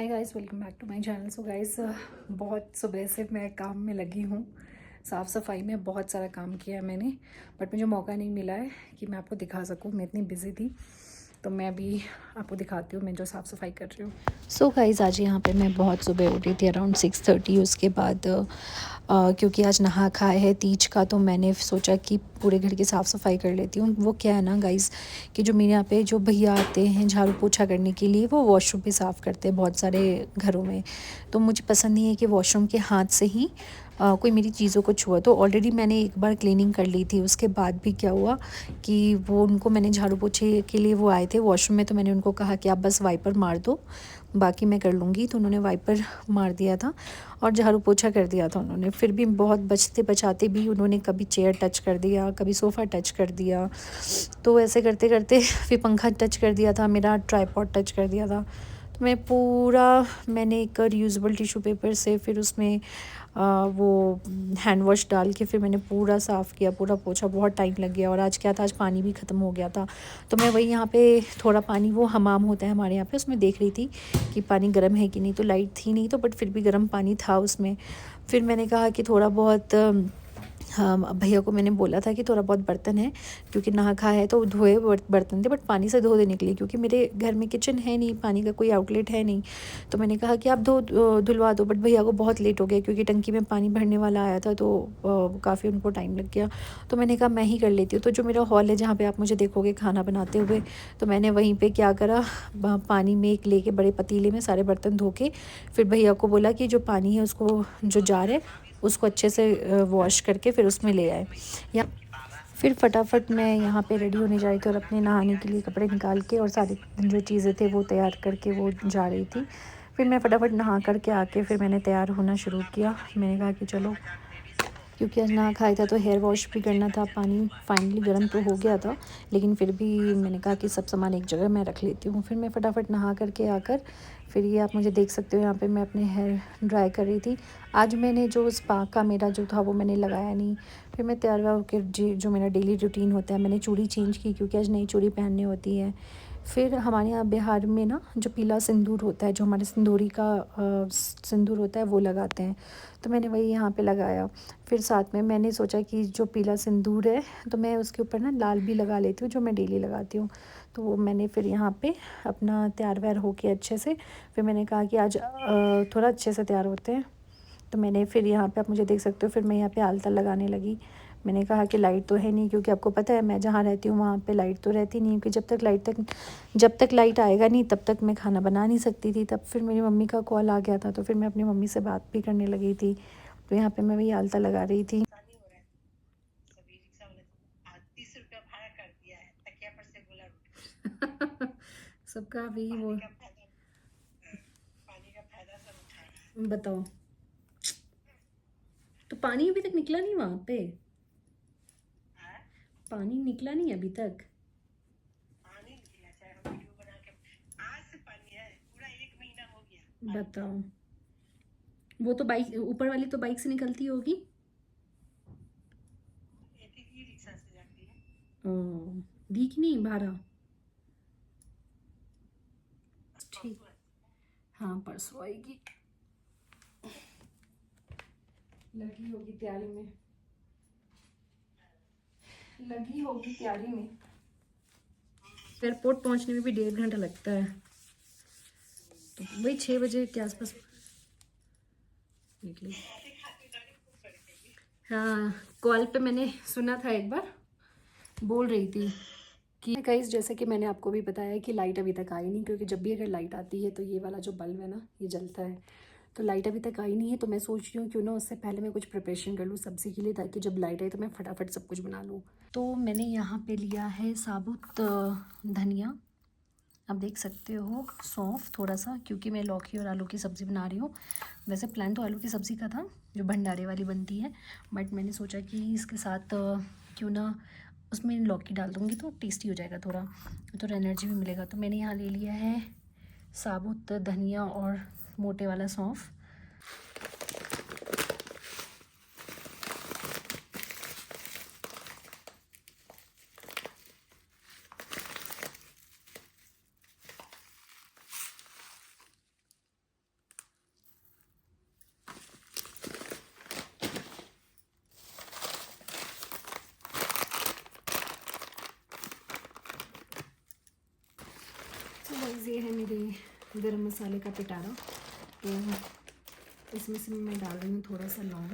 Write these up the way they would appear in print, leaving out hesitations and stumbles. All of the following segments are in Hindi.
Hi guys, welcome back to my channel. So guys, बहुत सुबह से मैं काम में लगी हूँ। साफ़ सफाई में बहुत सारा काम किया है मैंने, बट मुझे मौका नहीं मिला है कि मैं आपको दिखा सकूँ। मैं इतनी बिज़ी थी, तो मैं अभी आपको दिखाती हूँ मैं जो साफ़ सफाई कर रही हूँ। सो गाइस, आज यहाँ पे मैं बहुत सुबह उठी थी अराउंड 6:30। उसके बाद क्योंकि आज नहा खाए है तीज का, तो मैंने सोचा कि पूरे घर की साफ़ सफाई कर लेती हूँ। वो क्या है ना गाइस, कि जो मेरे यहाँ पे जो भैया आते हैं झाड़ू पोछा करने के लिए, वो वॉशरूम भी साफ़ करते हैं बहुत सारे घरों में। तो मुझे पसंद नहीं है कि वॉशरूम के हाथ से ही कोई मेरी चीज़ों को छुआ। तो ऑलरेडी मैंने एक बार क्लीनिंग कर ली थी। उसके बाद भी क्या हुआ कि वो उनको मैंने झाड़ू पोछे के लिए वो आए थे वॉशरूम में, तो मैंने उनको कहा कि आप बस वाइपर मार दो, बाकी मैं कर लूँगी। तो उन्होंने वाइपर मार दिया था और झाड़ू पोछा कर दिया था उन्होंने। फिर भी बहुत बचते बचाते भी उन्होंने कभी चेयर टच कर दिया, कभी सोफ़ा टच कर दिया। तो ऐसे करते करते फिर पंखा टच कर दिया था, मेरा ट्राईपॉड टच कर दिया था। तो मैंने एक रीयूजेबल टिश्यू पेपर से फिर उसमें वो हैंड वॉश डाल के फिर मैंने पूरा साफ़ किया, पूरा पोछा। बहुत टाइम लग गया। और आज क्या था, आज पानी भी ख़त्म हो गया था। तो मैं वही यहाँ पे थोड़ा पानी, वो हमाम होता है हमारे यहाँ पे, उसमें देख रही थी कि पानी गर्म है कि नहीं। तो लाइट थी नहीं, तो बट फिर भी गर्म पानी था उसमें। फिर मैंने कहा कि थोड़ा बहुत हाँ, भैया को मैंने बोला था कि थोड़ा बहुत बर्तन है, क्योंकि नहा खा है तो धोए बर्तन थे, बट पानी से धो देने के लिए, क्योंकि मेरे घर में किचन है नहीं, पानी का कोई आउटलेट है नहीं। तो मैंने कहा कि आप धुलवा दो, बट भैया को बहुत लेट हो गया, क्योंकि टंकी में पानी भरने वाला आया था, तो काफ़ी उनको टाइम लग गया। तो मैंने कहा मैं ही कर लेती हूँ। तो जो मेरा हॉल है जहाँ पर आप मुझे देखोगे खाना बनाते हुए, तो मैंने वहीं पर क्या करा, पानी में एक लेके बड़े पतीले में सारे बर्तन धो के फिर भैया को बोला कि जो पानी है उसको, जो जार है उसको अच्छे से वॉश करके फिर उसमें ले आए। या फिर फटाफट मैं यहाँ पे रेडी होने जा रही थी और अपने नहाने के लिए कपड़े निकाल के और सारी जो चीज़ें थे वो तैयार करके वो जा रही थी। फिर मैं फटाफट नहा करके आके फिर मैंने तैयार होना शुरू किया। मैंने कहा कि चलो, क्योंकि आज नहा खाया था तो हेयर वॉश भी करना था। पानी फाइनली गर्म तो हो गया था, लेकिन फिर भी मैंने कहा कि सब सामान एक जगह मैं रख लेती हूँ। फिर मैं फटाफट नहा करके आकर फिर ये आप मुझे देख सकते हो, यहाँ पे मैं अपने हेयर ड्राई कर रही थी। आज मैंने जो स्पा का मेरा जो था वो मैंने लगाया नहीं। फिर मैं तैयार व्यार होकर जो मेरा डेली रूटीन होता है, मैंने चूड़ी चेंज की, क्योंकि आज नई चूड़ी पहननी होती है। फिर हमारे यहाँ बिहार में ना जो पीला सिंदूर होता है, जो हमारे सिंदूरी का सिंदूर होता है, वो लगाते हैं। तो मैंने वही यहाँ पे लगाया। फिर साथ में मैंने सोचा कि जो पीला सिंदूर है, तो मैं उसके ऊपर ना लाल भी लगा लेती हूँ, जो मैं डेली लगाती हूँ। तो वो मैंने फिर यहाँ पे अपना तैयार व्यार हो के अच्छे से, फिर मैंने कहा कि आज थोड़ा अच्छे से तैयार होते हैं। तो मैंने फिर यहाँ पे, आप मुझे देख सकते हो, फिर मैं यहाँ पे आलता लगाने लगी। मैंने कहा कि लाइट तो है नहीं, क्योंकि आपको पता है मैं जहाँ रहती हूँ वहाँ पे लाइट तो रहती नहीं, क्योंकि जब तक लाइट आएगा नहीं तब तक मैं खाना बना नहीं सकती थी। तब फिर मेरी मम्मी का कॉल आ गया था, तो फिर मैं अपनी मम्मी से बात भी करने लगी थी। तो यहाँ पे मैं वही आलता लगा रही थी। सबका भी वो बताओ। तो पानी अभी तक निकला नहीं वहां पे? पानी निकला नहीं अभी तक? बताओ। वो तो बाइक ऊपर वाली तो बाइक से निकलती होगी। ओ, दी कि नहीं भाड़ा? ठीक, हाँ परसों आएगी। लगी होगी तैयारी में, लगी होगी तैयारी में। एयरपोर्ट पहुंचने में भी 1.5 घंटा लगता है, तो वही 6 बजे के आसपास निकली। हाँ, कॉल पे मैंने सुना था, एक बार बोल रही थी कि गाइस, जैसे कि मैंने आपको भी बताया कि लाइट अभी तक आई नहीं, क्योंकि जब भी अगर लाइट आती है तो ये वाला जो बल्ब है ना, ये जलता है। तो लाइट अभी तक आई नहीं है, तो मैं सोच रही हूँ क्यों ना उससे पहले मैं कुछ प्रिपरेशन कर लूँ सब्ज़ी के लिए, ताकि जब लाइट आए तो मैं फटाफट सब कुछ बना लूँ। तो मैंने यहाँ पे लिया है साबुत धनिया, आप देख सकते हो, सौंफ थोड़ा सा, क्योंकि मैं लौकी और आलू की सब्ज़ी बना रही हूँ। वैसे प्लान तो आलू की सब्ज़ी का था, जो भंडारे वाली बनती है, बट मैंने सोचा कि इसके साथ क्यों ना उसमें लौकी डाल दूँगी, तो टेस्टी हो जाएगा थोड़ा, तो एनर्जी भी मिलेगा। तो मैंने यहाँ ले लिया है साबुत धनिया और मोटे वाला सौंफ। गरम मसाले का पिटारा। तो इसमें से मैं डाल रही हूँ थोड़ा सा लौंग।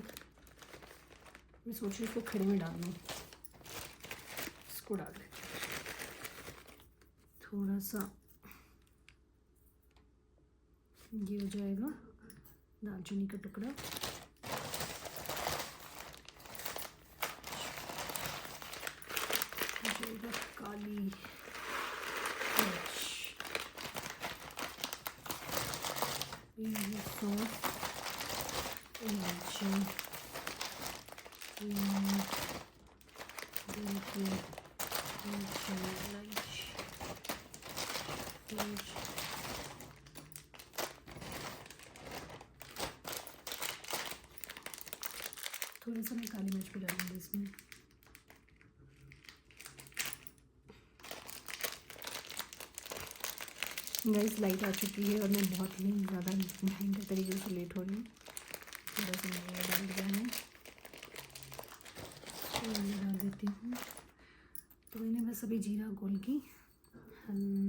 मैं सोच रही हूँ इसको खड़े में डाल दूँ, इसको डाल देती हूँ। थोड़ा सा ये हो जाएगा दालचीनी का टुकड़ा। काली मिर्च, सौंफ, इलायची, थोड़ा सा मैं काली मिर्च भी डालूंगी इसमें। गाइस लाइट आ चुकी है और मैं बहुत ही ज़्यादा भयंकर तरीके से लेट हो रही हूँ। थोड़ा सा मैंने डाल दिया है, तो मैं डाल देती हूँ। तो मैंने बस अभी जीरा घोल की,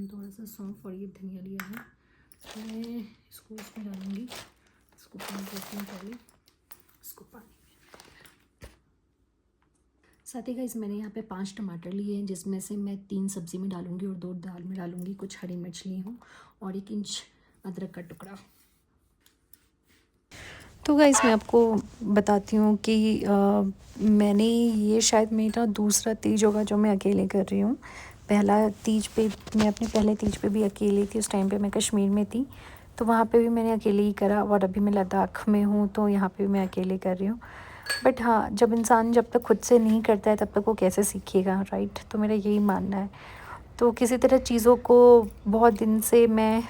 थोड़ा सा सौंफ और ये धनिया लिया है। तो मैं इसको इसमें डालूँगी, इसको पानी देती हूँ पहले, इसको पानी में। साथ ही गाइस मैंने यहाँ पे 5 टमाटर लिए हैं, जिसमें से मैं 3 सब्ज़ी में डालूँगी और 2 दाल में डालूँगी। कुछ हरी मिर्च ली हूँ और 1 इंच अदरक का टुकड़ा। तो गाइस मैं आपको बताती हूँ कि मैंने ये शायद मेरा दूसरा तीज होगा जो मैं अकेले कर रही हूँ। पहला तीज पे मैं अपने पहले तीज पे भी अकेली थी, उस टाइम पे मैं कश्मीर में थी, तो वहाँ पे भी मैंने अकेले ही करा। और अभी मैं लद्दाख में हूँ तो यहाँ पे भी मैं अकेले कर रही हूँ। बट हाँ, जब तक खुद से नहीं करता है तब तक वो कैसे सीखेगा, राइट? तो मेरा यही मानना है। तो किसी तरह चीज़ों को बहुत दिन से मैं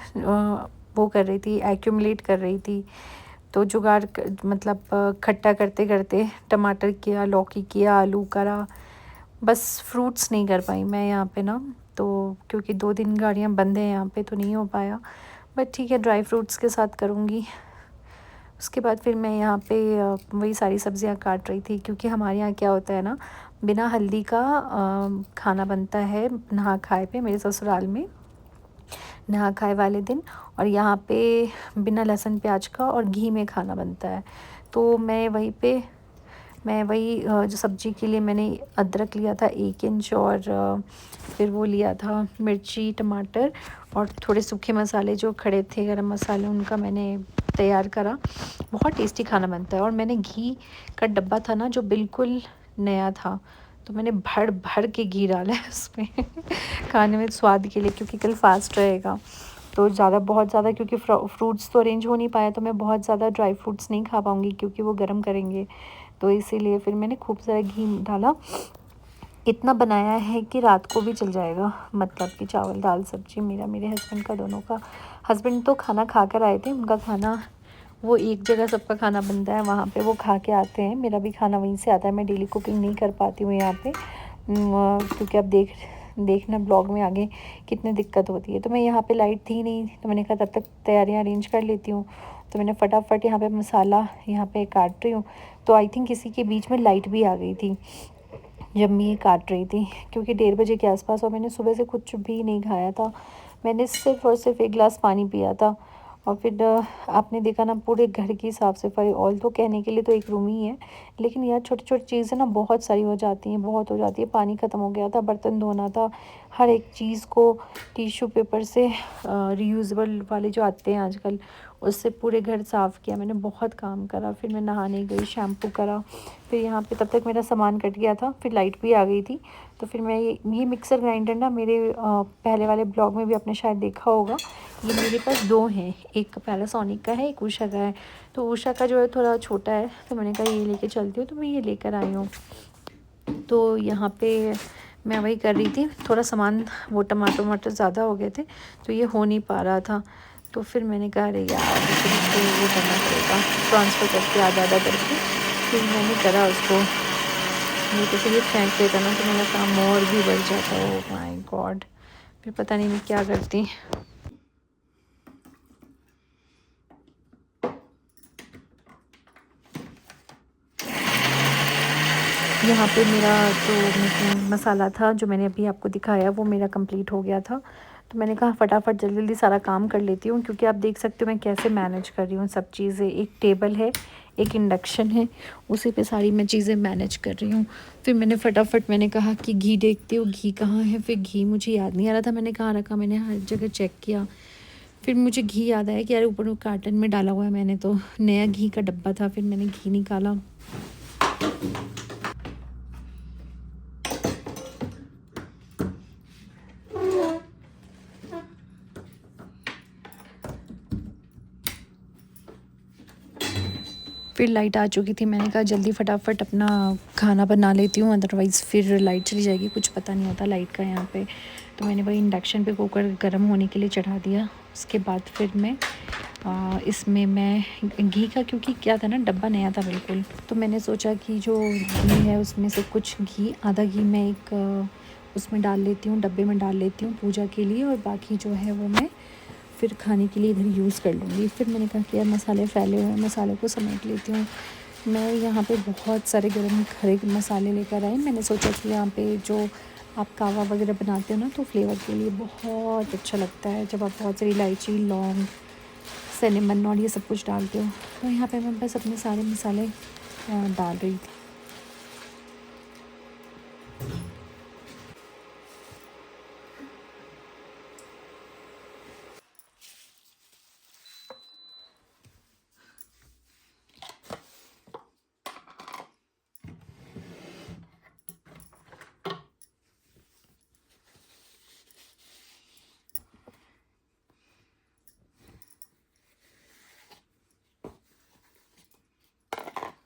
वो कर रही थी, एक्यूमुलेट कर रही थी। तो जुगाड़ मतलब खट्टा करते करते टमाटर किया, लौकी किया, आलू करा, बस फ्रूट्स नहीं कर पाई मैं यहाँ पे ना। तो क्योंकि 2 दिन गाड़ियाँ बंद हैं यहाँ पे तो नहीं हो पाया। बट ठीक है, ड्राई फ्रूट्स के साथ करूँगी। उसके बाद फिर मैं यहाँ पे वही सारी सब्ज़ियाँ काट रही थी, क्योंकि हमारे यहाँ क्या होता है ना, बिना हल्दी का खाना बनता है नहा खाए पे, मेरे ससुराल में नहा खाए वाले दिन। और यहाँ पे बिना लहसुन प्याज का और घी में खाना बनता है। तो मैं वही जो सब्ज़ी के लिए मैंने अदरक लिया था 1 इंच, और फिर वो लिया था मिर्ची, टमाटर और थोड़े सूखे मसाले जो खड़े थे गरम मसाले, उनका मैंने तैयार करा। बहुत टेस्टी खाना बनता है। और मैंने घी का डब्बा था ना जो बिल्कुल नया था, तो मैंने भर भर के घी डाला है उसमें खाने में स्वाद के लिए, क्योंकि कल फास्ट रहेगा। तो बहुत ज़्यादा क्योंकि फ्रूट्स तो अरेंज हो नहीं पाया, तो मैं बहुत ज़्यादा ड्राई फ्रूट्स नहीं खा पाऊँगी क्योंकि वो गर्म करेंगे। तो इसीलिए फिर मैंने खूब सारा घी डाला। इतना बनाया है कि रात को भी चल जाएगा, मतलब कि चावल दाल सब्ज़ी मेरे हस्बैंड का, दोनों का। हस्बैंड तो खाना खा कर आए थे, उनका खाना वो एक जगह सबका खाना बनता है, वहाँ पे वो खा के आते हैं। मेरा भी खाना वहीं से आता है। मैं डेली कुकिंग नहीं कर पाती हूँ यहाँ पे, क्योंकि अब देखना ब्लॉग में आगे कितनी दिक्कत होती है। तो मैं यहाँ पे लाइट थी नहीं, तो मैंने कहा तब तक तैयारियाँ अरेंज कर लेती हूँ। तो मैंने फटाफट यहाँ पे मसाला यहाँ पे काट रही हूँ। तो आई थिंक किसी के बीच में लाइट भी आ गई थी जब मैं ये काट रही थी, क्योंकि 1:30 बजे के आसपास। और मैंने सुबह से कुछ भी नहीं खाया था, मैंने सिर्फ़ और सिर्फ 1 गिलास पानी पिया था। और फिर आपने देखा ना पूरे घर की साफ़ सफाई। ऑल तो कहने के लिए तो एक रूम ही है, लेकिन यार छोटी छोटी चीज़ें ना बहुत सारी हो जाती हैं, बहुत हो जाती है। पानी ख़त्म हो गया था, बर्तन धोना था, हर एक चीज़ को टिश्यू पेपर से रीयूज़ेबल वाले जो आते हैं आजकल, उससे पूरे घर साफ़ किया मैंने। बहुत काम करा। फिर मैं नहाने गई, शैम्पू करा। फिर यहाँ पे तब तक मेरा सामान कट गया था, फिर लाइट भी आ गई थी। तो फिर मैं ये मिक्सर ग्राइंडर ना, मेरे पहले वाले ब्लॉग में भी आपने शायद देखा होगा, ये मेरे पास 2 हैं, एक पैनासोनिक का है, एक उषा का है। तो उषा का जो है थोड़ा छोटा है, तो मैंने कहा ये लेके चलती हूँ, तो मैं ये लेकर आई हूँ। तो यहाँ पे मैं वही कर रही थी, थोड़ा सामान वो टमाटर ज़्यादा हो गए थे, तो ये हो नहीं पा रहा था। तो फिर मैंने कहा अरे यार फिर इसको वो करना पड़ेगा, ट्रांसफ़र करके आधा करके। फिर मैंने करा उसको, नहीं तो फिर ये फेंक देता ना, तो मेरा काम और भी बढ़ जाता। ओह माय गॉड, फिर पता नहीं मैं क्या करती। यहाँ पे मेरा जो मसाला था जो मैंने अभी आपको दिखाया, वो मेरा कंप्लीट हो गया था। तो मैंने कहा फटाफट जल्दी जल्दी सारा काम कर लेती हूँ, क्योंकि आप देख सकते हो मैं कैसे मैनेज कर रही हूँ सब चीज़ें। एक टेबल है, एक इंडक्शन है, उसी पे सारी मैं चीज़ें मैनेज कर रही हूँ। फिर मैंने फटाफट मैंने कहा कि घी देखती हूँ घी कहाँ है। फिर घी मुझे याद नहीं आ रहा था, मैंने कहाँ रखा, मैंने हर जगह चेक किया। फिर मुझे घी याद आया कि यार ऊपर कार्टन में डाला हुआ है मैंने, तो नया घी का डब्बा था। फिर मैंने घी निकाला। फिर लाइट आ चुकी थी, मैंने कहा जल्दी फटाफट अपना खाना बना लेती हूँ, अदरवाइज़ फिर लाइट चली जाएगी, कुछ पता नहीं होता लाइट का यहाँ पे। तो मैंने वही इंडक्शन पे कुकर गर्म होने के लिए चढ़ा दिया। उसके बाद फिर मैं इसमें मैं घी का, क्योंकि क्या था ना डब्बा नया था बिल्कुल, तो मैंने सोचा कि जो घी है उसमें से कुछ घी, आधा घी मैं एक उसमें डाल लेती हूँ, डब्बे में डाल लेती हूँ पूजा के लिए, और बाकी जो है वो मैं फिर खाने के लिए इधर यूज़ कर लूँगी। फिर मैंने कहा कि यार मसाले फैले हुए हैं, मसाले को समेट लेती हूँ। मैं यहाँ पे बहुत सारे गरम खड़े मसाले लेकर आई। मैंने सोचा कि यहाँ पे जो आप कावा वगैरह बनाते हो ना, तो फ्लेवर के लिए बहुत अच्छा लगता है जब आप बहुत सारी इलायची, लौंग, सिनेमन और ये सब कुछ डालते हो। तो यहाँ पे मैं बस अपने सारे मसाले डाल रही थी।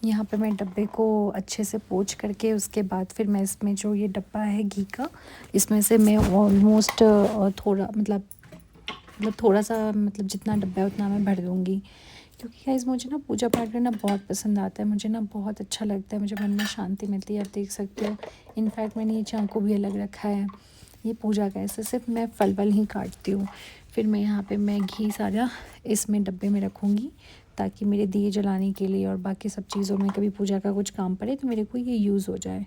यहाँ पे मैं डब्बे को अच्छे से पोंछ करके, उसके बाद फिर मैं इसमें जो ये डब्बा है घी का, इसमें से मैं ऑलमोस्ट थोड़ा मतलब थोड़ा सा, मतलब जितना डब्बा है उतना मैं भर दूँगी। क्योंकि गाइस मुझे ना पूजा पाठ करना बहुत पसंद आता है, मुझे ना बहुत अच्छा लगता है, मुझे मन में शांति मिलती है। आप देख सकते हो, इनफैक्ट मैंने ये चाकू भी अलग रखा है, ये पूजा का, ऐसे सिर्फ मैं फल वल ही काटती हूँ। फिर मैं यहाँ पे मैं घी सारा इसमें डब्बे में रखूँगी, ताकि मेरे दिए जलाने के लिए और बाकी सब चीज़ों में कभी पूजा का कुछ काम पड़े तो मेरे को ये यूज़ हो जाए।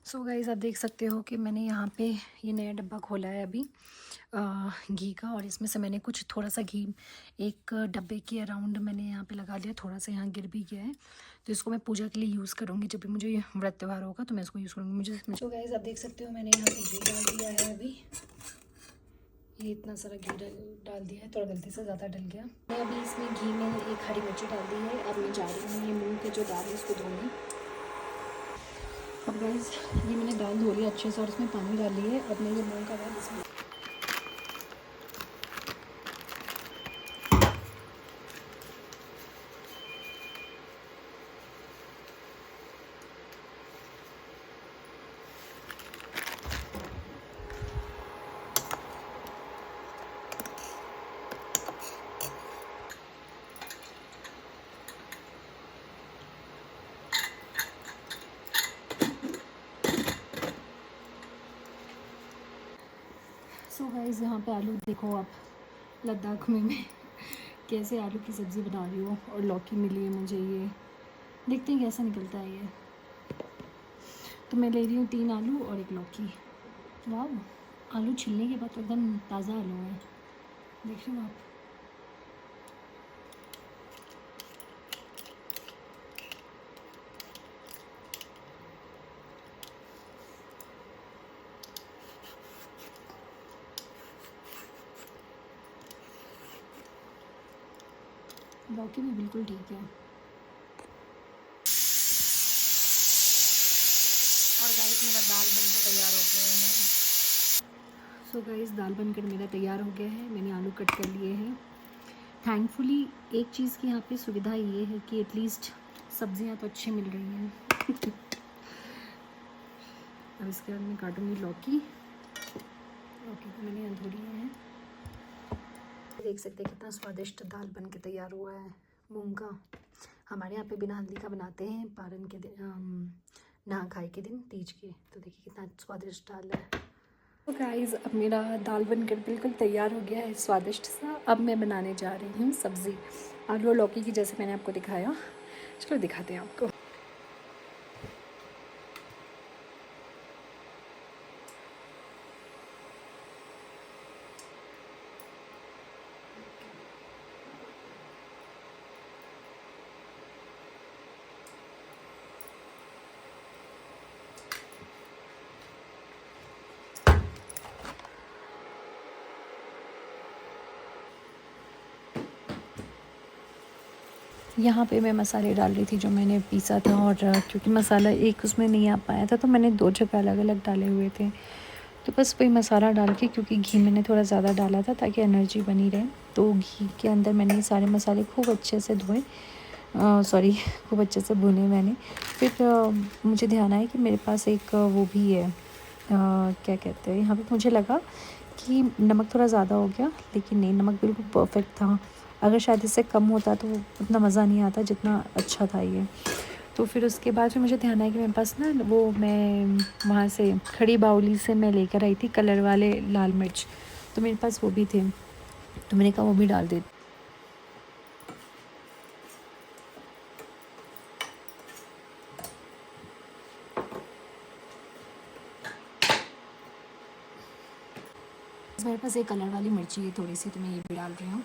सो गाइज़ आप देख सकते हो कि मैंने यहाँ पे ये नया डब्बा खोला है अभी घी का, और इसमें से मैंने कुछ थोड़ा सा घी एक डब्बे के अराउंड मैंने यहाँ पे लगा लिया, थोड़ा सा यहाँ गिर भी गया है। तो इसको मैं पूजा के लिए यूज़ करूँगी, जब भी मुझे ये व्रत त्यौहार होगा तो मैं इसको यूज़ करूँगी। मुझे तो गाइज़ आप देख सकते हो मैंने यहाँ पे घी डाल दिया है अभी, ये इतना सारा घी डाल दिया है, थोड़ा गलती से ज़्यादा डल गया। मैं अभी इसमें घी में एक हरी मिर्ची डाल दी है। अब मैं जा रही हूँ ये मूँग की जो दाल है इसको धोने। अब गाइस ये मैंने दाल धो ली अच्छे से और इसमें पानी डाल लिया है। अब मैं ये मूंग का दाल इसमें सो गाइस यहाँ पे आलू देखो आप, लद्दाख में मैं कैसे आलू की सब्ज़ी बना रही हूँ, और लौकी मिली है मुझे, ये देखते हैं कैसा निकलता है ये। तो मैं ले रही हूँ 3 आलू और 1 लौकी। वाह, आलू छिलने के बाद तो एकदम ताज़ा आलू है, देख रहे हो आप। लौकी भी बिल्कुल ठीक है। गाइस मेरा दाल बनकर तैयार हो गया है। सो गाइस दाल बनकर मेरा तैयार हो गया है। मैंने आलू कट कर लिए हैं। थैंकफुली एक चीज़ की यहाँ पे सुविधा ये है कि एटलीस्ट सब्जियाँ तो अच्छी मिल रही हैं। अब इसके बाद मैं काटूँगी लौकी। लौकी को मैंने अधूरी है। देख सकते हैं कितना स्वादिष्ट दाल बन के तैयार हुआ है मूंग का। हमारे यहाँ पे बिना हल्दी का बनाते हैं पारन के दिन, नहा खाए के दिन, तीज के। तो देखिए कितना स्वादिष्ट दाल है। तो गाइस अब मेरा दाल बनकर बिल्कुल तैयार हो गया है स्वादिष्ट सा। अब मैं बनाने जा रही हूँ सब्ज़ी, आलू और लौकी की, जैसे मैंने आपको दिखाया। चलो दिखाते हैं आपको। यहाँ पे मैं मसाले डाल रही थी जो मैंने पीसा था, और क्योंकि मसाला एक उसमें नहीं आ पाया था तो मैंने 2 जगह अलग अलग डाले हुए थे। तो बस वही मसाला डाल के, क्योंकि घी मैंने थोड़ा ज़्यादा डाला था ताकि एनर्जी बनी रहे, तो घी के अंदर मैंने सारे मसाले खूब अच्छे से धोए, खूब अच्छे से भुने मैंने। फिर मुझे ध्यान आया कि मेरे पास एक वो भी है, क्या कहते हैं, यहाँ पे मुझे लगा कि नमक थोड़ा ज़्यादा हो गया, लेकिन नहीं, नमक बिल्कुल परफेक्ट था। अगर शायद इससे कम होता तो उतना मज़ा नहीं आता जितना अच्छा था ये। तो फिर उसके बाद फिर मुझे ध्यान आया कि मेरे पास ना वो, मैं वहाँ से खड़ी बाउली से मैं लेकर आई थी कलर वाले लाल मिर्च, तो मेरे पास वो भी थे, तो मैंने कहा वो भी डाल देती। मेरे पास एक कलर वाली मिर्ची है थोड़ी सी, तो मैं ये भी डाल रही हूँ।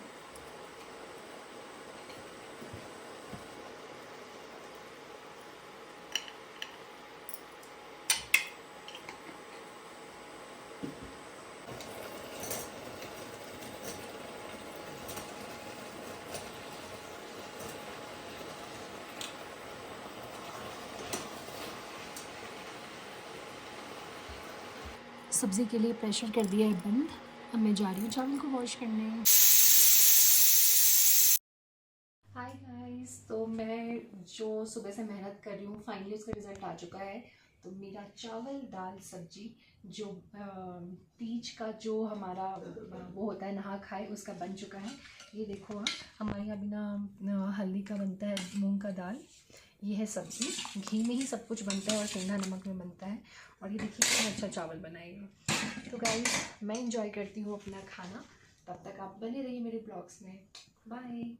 सब्ज़ी के लिए प्रेशर कर दिया है बंद। अब मैं जा रही हूँ चावल को वॉश करने। हाय गाइस, तो मैं जो सुबह से मेहनत कर रही हूँ फाइनली उसका रिज़ल्ट आ चुका है। तो मेरा चावल दाल सब्जी जो तीज का जो हमारा वो होता है नहा खाए, उसका बन चुका है। ये देखो, हमारे यहाँ बिना हल्दी का बनता है मूंग का दाल। ये है सब्ज़ी, घी में ही सब कुछ बनता है और सेंधा नमक में बनता है। और ये देखिए कितना अच्छा चावल बनाएगा। तो गाइस मैं इंजॉय करती हूँ अपना खाना, तब तक आप बने रहिए मेरे ब्लॉग्स में। बाय।